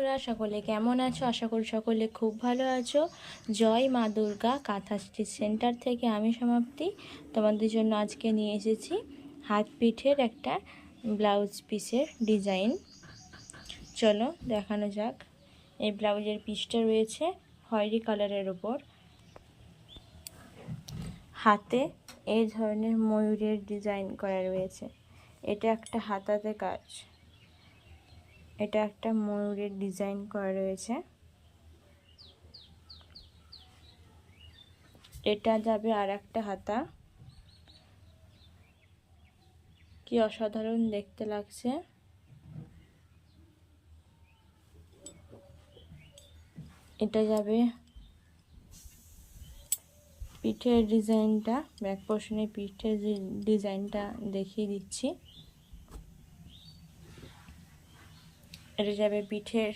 বন্ধুরা, সকলে কেমন আছো? আশা করি সকলে খুব ভালো আছো। জয় মা দুর্গা কাঁথা স্টিচ সেন্টার থেকে আমি সমাপ্তি তোমাদের জন্য আজকে নিয়ে এসেছি হাত পিঠের একটা ব্লাউজ পিসের ডিজাইন। চলো দেখানো যাক। এই ব্লাউজের পিসটা রয়েছে খয়েরি কালারের ওপর, হাতে এই ধরনের ময়ূরের ডিজাইন করা রয়েছে। এটা একটা হাতাতে কাজ, এটা একটা ময়ূরের ডিজাইন করা রয়েছে। এটা যাবে আর একটা হাতা। কি অসাধারণ দেখতে লাগছে। এটা যাবে পিঠের ডিজাইনটা, ব্যাক পোর্শনে পিঠের ডিজাইনটা দেখিয়ে দিচ্ছি। এটা যাবে পিঠের